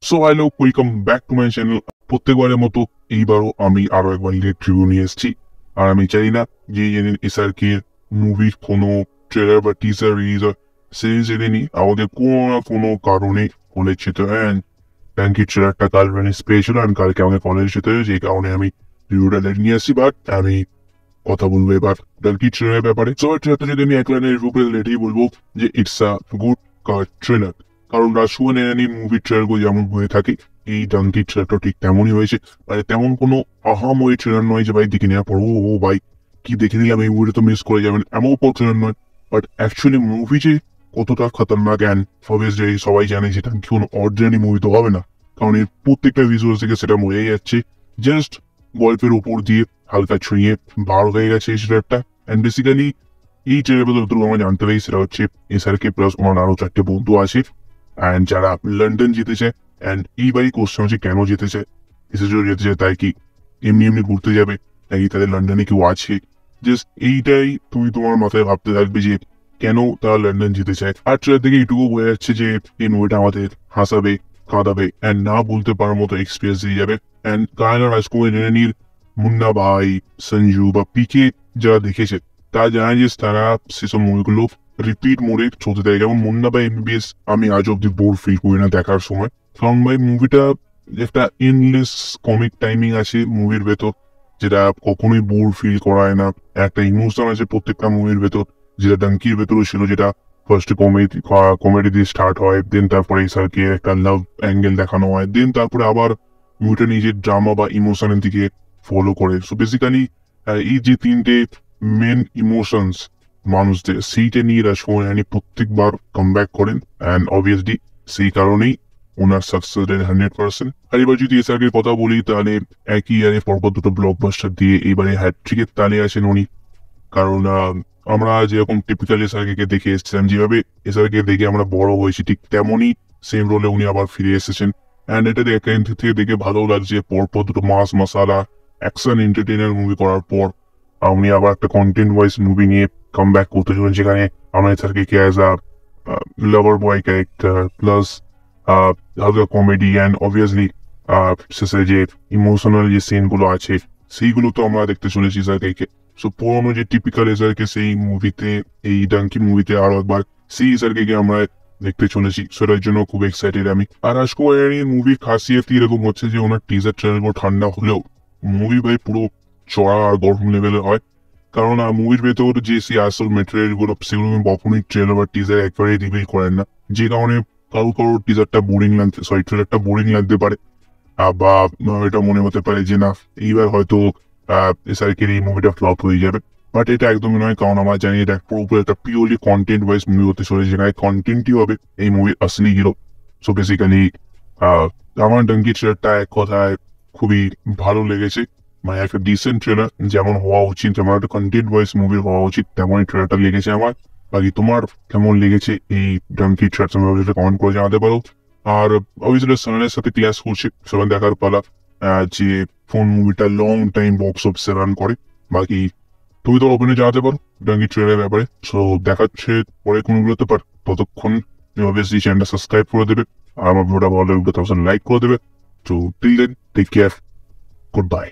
So hello, welcome back to my channel. প্রত্যেকবারের মতো এইবারও আমি আরো একবার লেট রিভিউ নিয়ে এসেছি। আর আমি চাই না যে এসআরকে মুভির কোনো ট্রেলার বা টিজার রিলিজ হয় সিরিজ এলেনি আমাদের কোনো না কোনো কারণে কলেজ যেতে হয়। ট্যাঙ্কির ট্রেলারটা কাল রিলিজ পেয়েছিল আর কালকে আমাকে কলেজ যেতে হয়, যে কারণে আমি রিভিউটা লেট নিয়ে আসছি। বাট আমি কথা বলবো এবার ট্যাঙ্কির ট্রেলারের ব্যাপারে। সো ট্রেলারটা যদি আমি এক লাইনে রিভিউ করে লেটেই বলবো যে ইটস আ গুড ট্রেলার। কারণ রাজকুমার এরানি মুভির ট্রেলারগুলো যেমন হয়ে থাকে, এই ডাঙ্কির ট্রেলারটা ঠিক তেমনই হয়েছে। মানে তেমন কোনো আহামরি ট্রেলার নয় যে ভাই দেখে নেওয়া পড়বো ও ভাই কি দেখে নিলাম, এই মুভিটা তো মিস করে যাবেন, এমন কোনো ট্রেলার নয়। বাট অ্যাকচুয়ালি মুভি যে কতটা খতরনাক অ্যান্ড অবভিয়াসলি সবাই জানে যে ডাঙ্কি কোনো অর্ডিনারি মুভি তো হবে না, কারণ এর প্রত্যেকটা ভিজুয়াল থেকে সেটা বোঝাই যাচ্ছে। জাস্ট গল্পের উপর দিয়ে হালকা ছুঁয়ে বার হয়ে গেছে এই ট্রেলারটা। অ্যান্ড বেসিক্যালি এই ট্রেলারের যতটুকু আমরা জানতে পারি সেটা হচ্ছে এসআরকে প্লাস ওনার আরো 4টে বন্ধু আছে অ্যান্ড যারা লন্ডন যেতে চায়। অ্যান্ড এইবারই কোশ্চেন হচ্ছে কেন যেতে চায়, এসএসও যেতে চায় তাই কি এমনি এমনি ঘুরতে যাবে নাকি তাদের লন্ডনে কেউ আছে। জাস্ট এইটাই তুমি তোমার মাথায় ভাবতে থাকবে যে কেন তারা লন্ডন যেতে চায়। আর ট্রেলার থেকে এইটুকু বোঝা যাচ্ছে যে এই মুভিটা আমাদের হাসাবে, কাঁদাবে অ্যান্ড না বলতে পারার মতো এক্সপিরিয়েন্স দিয়ে যাবে। অ্যান্ড কায়না রাজকুমার ইরানির মুন্না ভাই, সঞ্জু বা পিকে যারা দেখেছে তারা জানে যে তারা সেসব মুভিগুলো রিপিট মোডে চলতে থাকে। যেমন মুন্না ভাই এমবিবিএস আমি আজ অব্দি বোর ফিল করি না দেখার সময়, কারণ ভাই মুভিটা একটা এন্ডলেস কমিক টাইমিং আছে মুভির ভেতর, যেটা কখনোই বোর ফিল করায় না। একটা ইমোশন আছে প্রত্যেকটা মুভির ভেতর, যেটা ডাঙ্কির ভেতরও ছিল, যেটা ফার্স্ট কমেডি দিয়ে স্টার্ট হয়, দেন তারপরে ইসারকে একটা লাভ অ্যাঙ্গেল দেখানো হয়, দেন তারপরে আবার মুভিটা নিজের ড্রামা বা ইমোশনের দিকে ফলো করে। সো বেসিক্যালি এই যে তিনটে মেন ইমোশনস মানুষদের, সেইটা নিয়ে রাজকুমার ইরানি প্রত্যেকবার কাম ব্যাক করেন অ্যান্ড অবভিয়াসলি সেই কারণেই ওনার সাকসেস রেট 100%। আর এবার যদি এসআরকে কথা বলি তাহলে একই ইয়ারে পরপর দুটো ব্লকবাস্টার দিয়ে এবারে হ্যাটট্রিকের তালে আছেন উনি। কারণ আমরা যেরকম টিপিক্যাল এসআরকে দেখে এসেছিলাম, যেভাবে এসআরকে দেখে আমরা বড় হয়েছি, ঠিক তেমনই সেম রোলে উনি আবার ফিরে এসেছেন। অ্যান্ড এটা থেকে দেখে ভালো লাগছে, পরপর দুটো মাস মশালা অ্যাকশন এন্টারটেইনার মুভি করার পর উনি আবার একটা কন্টেন্ট ওয়াইজ মুভি নিয়ে কাম ব্যাক করতে চলেন, যেখানে আমরা SRK as a lover boy character plus হালকা কমেডি অ্যান্ড অবভিয়াসলি শেষে যে ইমোশনাল যে সিনগুলো আছে সেইগুলো তো আমরা দেখতে চলেছি এসআরকে। সো পুরোনো যে টিপিক্যাল এসআরকে সেই মুভিতে, এই ডাঙ্কি মুভিতে আরো একবার সেই এসআরকে আমরা দেখতে চলেছি, সেটার জন্য খুব এক্সাইটেড আমি। আর রাজকুমার ইরানির মুভির খাসিয়াত এরকম হচ্ছে যে ওনার টিজার ট্রেলার ঠান্ডা হলেও মুভি ভাই পুরো চড়া আর গরম লেভেলের হয়। কারণ মুভির ভেতর যে সেই আসল মেটেরিয়াল গুলো সেগুলো কখনোই ট্রেলার বা টিজার একবারে রিভিল করেন না, যে কারণে কারো কারো টিজারটা বোরিং লাগতে ট্রেলারটা বোরিং লাগতে পারে। বা এটা মনে হতে পারে যে না এইবার হয়তো এসআরকের এই মুভিটা ফ্লপ হয়ে যাবে। বাট এটা একদমই নয়, কারণ আমরা জানি এটা পুরোপুরি একটা পিওরলি কন্টেন্ট ওয়াইজ মুভি হতে চলেছে, যেখানে কন্টেন্টই হবে এই মুভির আসলি হিরো। সো বেসিক্যালি আমার ডাঙ্কি ট্রেলারটা এক কথায় খুবই ভালো লেগেছে। মানে একটা ডিসেন্ট ট্রেলার যেমন হওয়া উচিত, যেমন একটা কন্টেন্ট ওয়াইজ মুভি হওয়া উচিত, তেমনই ট্রেলারটা লেগেছে আমার। বাকি তোমার কেমন লেগেছে এই ডাঙ্কি ট্রেলার কমেন্ট করে জানাতে পারো। আর অবভিয়াসলি সানের সাথে ক্লাস করছে, সেখানে দেখার পালা যে কোন মুভিটা লং টাইম বক্স অফিসে রান করে। বাকি তুমি তো ওপেনে জানাতে পারো ডাঙ্কি ট্রেলারের ব্যাপারে। সো দেখাচ্ছে পরে কোন ভিডিওতে, পার ততক্ষণ তুমি অবভিয়াসলি চ্যানেলটা সাবস্ক্রাইব করে দেবে আর আমার ভিডিওটা ভালো লাগলে 1000 লাইক করে দেবে। তো till then take care, good by.